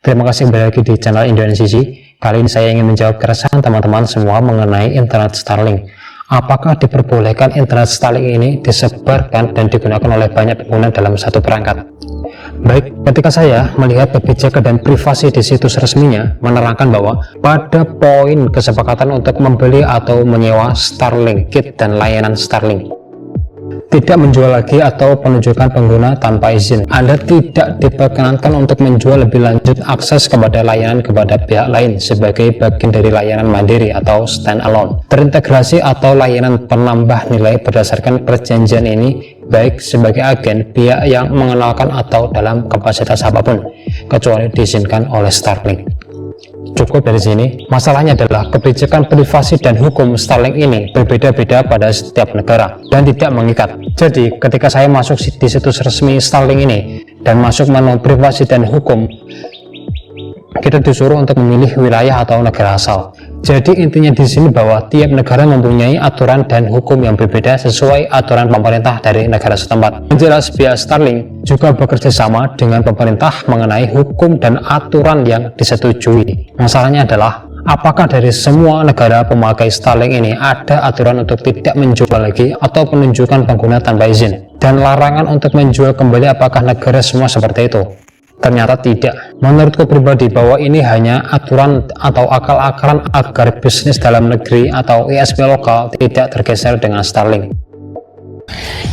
Terima kasih kembali lagi di channel Indonesia. Kali ini saya ingin menjawab keresahan teman-teman semua mengenai internet Starlink. Apakah diperbolehkan internet Starlink ini disebarkan dan digunakan oleh banyak pengguna dalam satu perangkat? Baik, ketika saya melihat kebijakan dan privasi di situs resminya menerangkan bahwa pada poin kesepakatan untuk membeli atau menyewa Starlink Kit dan layanan Starlink, tidak menjual lagi atau penunjukan pengguna tanpa izin. Anda tidak diperkenankan untuk menjual lebih lanjut akses kepada layanan kepada pihak lain sebagai bagian dari layanan mandiri atau standalone, terintegrasi atau layanan penambah nilai berdasarkan perjanjian ini, baik sebagai agen, pihak yang mengenalkan atau dalam kapasitas apapun, kecuali diizinkan oleh Starlink. Cukup dari sini. Masalahnya adalah kebijakan privasi dan hukum Starlink ini berbeda-beda pada setiap negara dan tidak mengikat. Jadi ketika saya masuk di situs resmi Starlink ini dan masuk menu privasi dan hukum, kita disuruh untuk memilih wilayah atau negara asal. Jadi intinya di sini bahwa tiap negara mempunyai aturan dan hukum yang berbeda sesuai aturan pemerintah dari negara setempat. Jelas pihak Starlink juga bekerja sama dengan pemerintah mengenai hukum dan aturan yang disetujui. Masalahnya adalah apakah dari semua negara pemakai Starlink ini ada aturan untuk tidak menjual lagi atau penunjukan pengguna tanpa izin, dan larangan untuk menjual kembali? Apakah negara semua seperti itu? Ternyata tidak. Menurutku pribadi bahwa ini hanya aturan atau akal-akalan agar bisnis dalam negeri atau ISP lokal tidak tergeser dengan Starlink.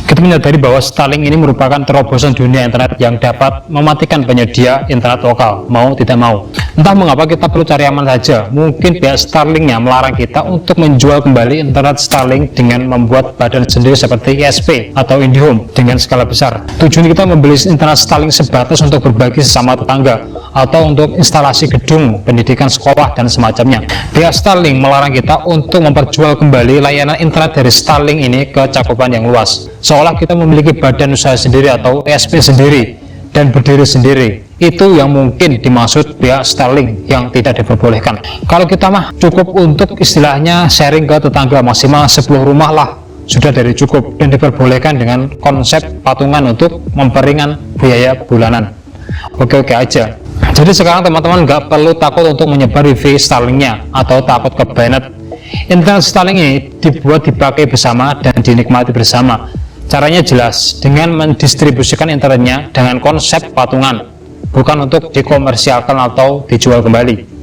Kita menyadari bahwa Starlink ini merupakan terobosan dunia internet yang dapat mematikan penyedia internet lokal, mau tidak mau. Entah mengapa kita perlu cari aman saja. Mungkin pihak Starlinknya melarang kita untuk menjual kembali internet Starlink dengan membuat badan sendiri seperti ISP atau IndiHome dengan skala besar. Tujuan kita membeli internet Starlink sebatas untuk berbagi sesama tetangga atau untuk instalasi gedung, pendidikan, sekolah, dan semacamnya. Pihak Starlink melarang kita untuk memperjual kembali layanan internet dari Starlink ini ke cakupan yang luas, seolah kita memiliki badan usaha sendiri atau ISP sendiri dan berdiri sendiri. Itu yang mungkin dimaksud pihak Starlink yang tidak diperbolehkan. Kalau kita mah cukup untuk istilahnya sharing ke tetangga, maksimal 10 rumah lah, sudah dari cukup, dan diperbolehkan dengan konsep patungan untuk memperingan biaya bulanan. Oke-oke aja. Jadi sekarang teman-teman nggak perlu takut untuk menyebar wifi Starlinknya atau takut ke banned. Internet Starlink ini dibuat dipakai bersama dan dinikmati bersama. Caranya jelas, dengan mendistribusikan internetnya dengan konsep patungan, bukan untuk dikomersialkan atau dijual kembali.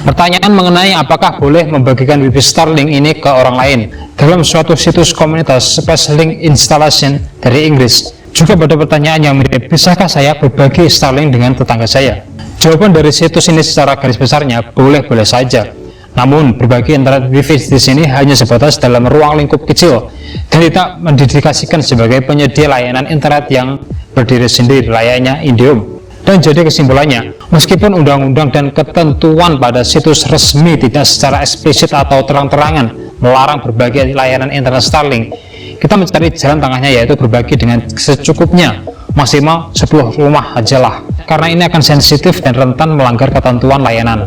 Pertanyaan mengenai apakah boleh membagikan wifi Starlink ini ke orang lain. Dalam suatu situs komunitas Space Link Installation dari Inggris, juga pada pertanyaan yang mirip, bisakah saya berbagi Starlink dengan tetangga saya? Jawaban dari situs ini secara garis besarnya boleh-boleh saja. Namun berbagi internet wifi di sini hanya sebatas dalam ruang lingkup kecil dan tidak mendedikasikan sebagai penyedia layanan internet yang berdiri sendiri layaknya IndiHome. Dan jadi kesimpulannya, meskipun undang-undang dan ketentuan pada situs resmi tidak secara eksplisit atau terang-terangan melarang berbagi layanan internet Starlink, kita mencari jalan tengahnya, yaitu berbagi dengan secukupnya, maksimal 10 rumah ajalah, karena ini akan sensitif dan rentan melanggar ketentuan layanan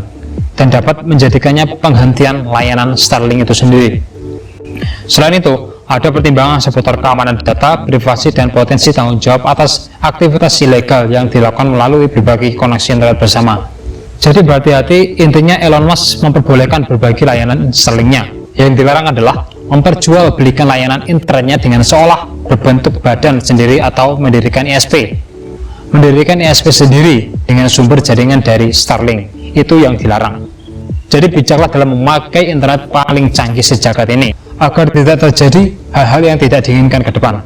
dan dapat menjadikannya penghentian layanan Starlink itu sendiri. Selain itu, ada pertimbangan seputar keamanan data, privasi, dan potensi tanggung jawab atas aktivitas ilegal yang dilakukan melalui berbagai koneksi internet bersama. Jadi berhati-hati, intinya Elon Musk memperbolehkan berbagi layanan Starlinknya. Yang dilarang adalah memperjualbelikan layanan internetnya dengan seolah berbentuk badan sendiri atau mendirikan ISP. Mendirikan ISP sendiri dengan sumber jaringan dari Starlink, itu yang dilarang. Jadi bijaklah dalam memakai internet paling canggih sejagat ini, agar tidak terjadi hal-hal yang tidak diinginkan ke depan.